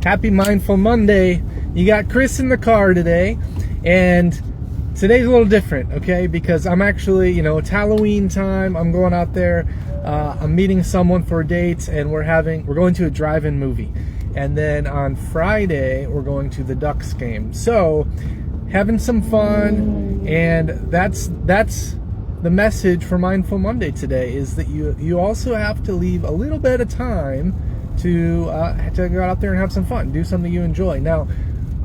Happy Mindful Monday. You got Chris in the car today, and today's a little different, okay? Because I'm actually, it's Halloween time. I'm going out there. I'm meeting someone for a date, and we're going to a drive-in movie. And then on Friday, we're going to the Ducks game. So, having some fun, and that's the message for Mindful Monday today, is that you also have to leave a little bit of time to go out there and have some fun, do something you enjoy. Now,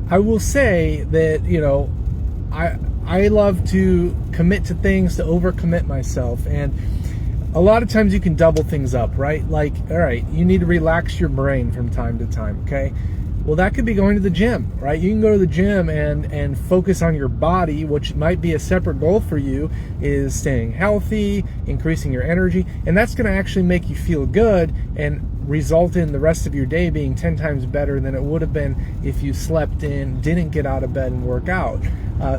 I will say that, I love to commit to things, to overcommit myself, and a lot of times you can double things up, right? Like, all right, you need to relax your brain from time to time, okay? Well, that could be going to the gym, right? You can go to the gym and focus on your body, which might be a separate goal for you, is staying healthy, increasing your energy, and that's going to actually make you feel good and result in the rest of your day being 10 times better than it would have been if you slept in, didn't get out of bed and work out.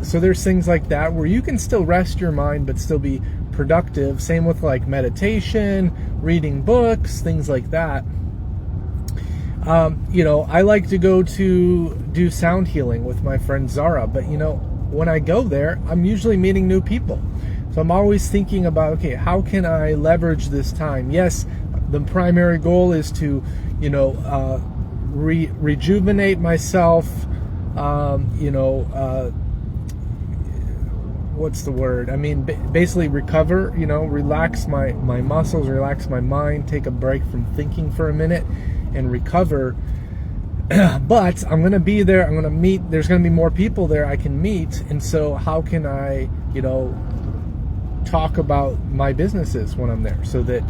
So there's things like that where you can still rest your mind but still be productive. Same with like meditation, reading books, things like that. I like to go to do sound healing with my friend Zara, but when I go there, I'm usually meeting new people. So I'm always thinking about, okay, how can I leverage this time? Yes, the primary goal is to, rejuvenate myself, what's the word? I mean, basically recover, relax my muscles, relax my mind, take a break from thinking for a minute and recover. But I'm going to be there. I'm going to meet. There's going to be more people there I can meet. And so how can I, talk about my businesses when I'm there, so that,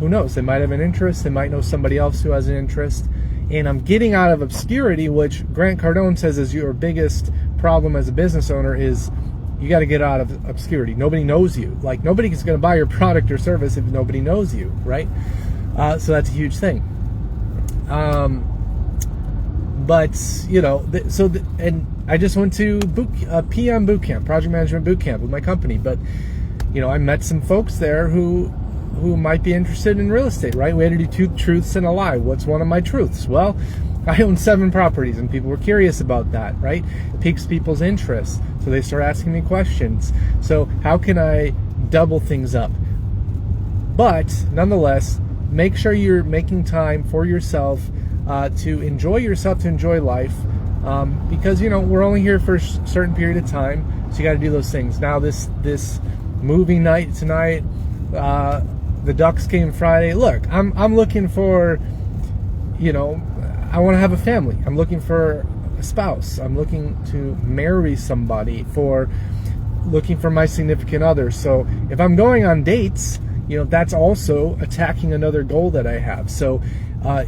who knows, they might have an interest. They might know somebody else who has an interest. And I'm getting out of obscurity, which Grant Cardone says is your biggest problem as a business owner, is you got to get out of obscurity. Nobody knows you. Like, nobody's going to buy your product or service if nobody knows you, right? So that's a huge thing. And I just went to PM boot camp, project management boot camp with my company. But, I met some folks there who might be interested in real estate, right? We had to do 2 truths and a lie. What's one of my truths? Well, I own 7 properties, and people were curious about that, right? It piques people's interest, so they start asking me questions. So how can I double things up? But nonetheless, make sure you're making time for yourself, to enjoy yourself, to enjoy life, because we're only here for a certain period of time, so you got to do those things. Now this movie night tonight, the Ducks game Friday. Look, I'm looking for, I want to have a family. I'm looking for a spouse. I'm looking to marry somebody, looking for my significant other. So if I'm going on dates, that's also attacking another goal that I have. So,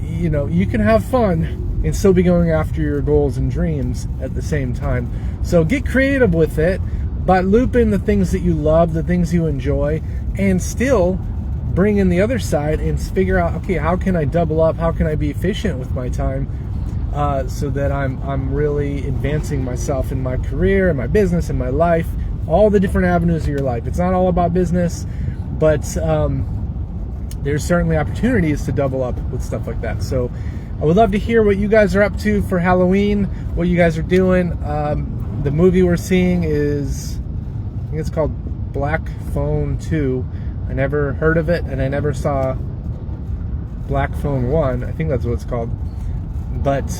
you can have fun and still be going after your goals and dreams at the same time. So get creative with it, but loop in the things that you love, the things you enjoy, and still bring in the other side and figure out, okay, how can I double up? How can I be efficient with my time, so that I'm really advancing myself in my career, in my business, in my life, all the different avenues of your life. It's not all about business, but there's certainly opportunities to double up with stuff like that. So I would love to hear what you guys are up to for Halloween, what you guys are doing. The movie we're seeing is, I think it's called Black Phone 2. I never heard of it, and I never saw Black Phone 1. I think that's what it's called. But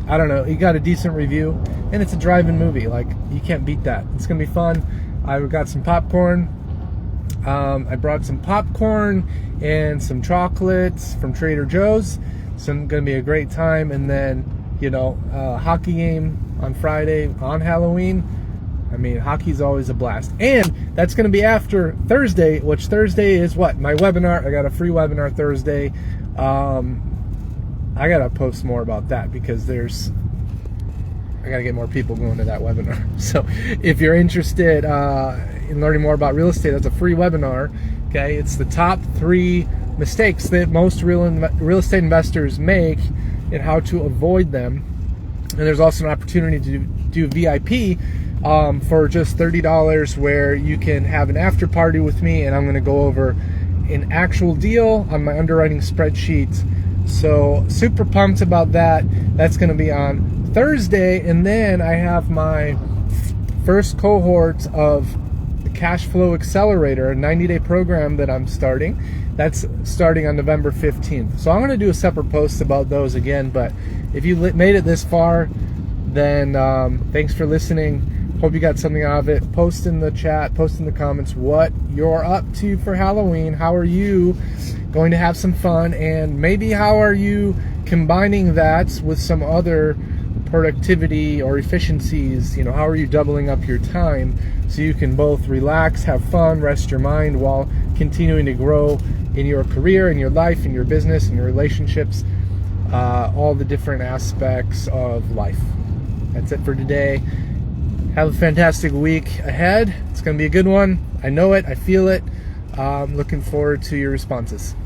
I don't know. It got a decent review, and it's a drive-in movie. Like, you can't beat that. It's going to be fun. I got some popcorn. I brought some popcorn and some chocolates from Trader Joe's. So it's going to be a great time. And then, hockey game on Friday on Halloween. I mean, hockey's always a blast. And that's going to be after Thursday, which Thursday is what? My webinar. I got a free webinar Thursday. I got to post more about that because I got to get more people going to that webinar. So if you're interested in learning more about real estate, that's a free webinar. Okay, it's the top 3 mistakes that most real estate investors make and how to avoid them. And there's also an opportunity to do VIP for just $30, where you can have an after party with me, and I'm going to go over an actual deal on my underwriting spreadsheet So super pumped about that. That's going to be on Thursday. And then I have my first cohort of the Cash Flow Accelerator, a 90-day program that I'm starting. That's starting on November 15th. So I'm going to do a separate post about those again. But if you made it this far, then thanks for listening. Hope you got something out of it. Post in the chat, post in the comments what you're up to for Halloween. How are you going to have some fun? And maybe how are you combining that with some other productivity or efficiencies? You know, how are you doubling up your time so you can both relax, have fun, rest your mind while continuing to grow in your career, in your life, in your business, in your relationships, all the different aspects of life. That's it for today. Have a fantastic week ahead. It's going to be a good one. I know it. I feel it. Looking forward to your responses.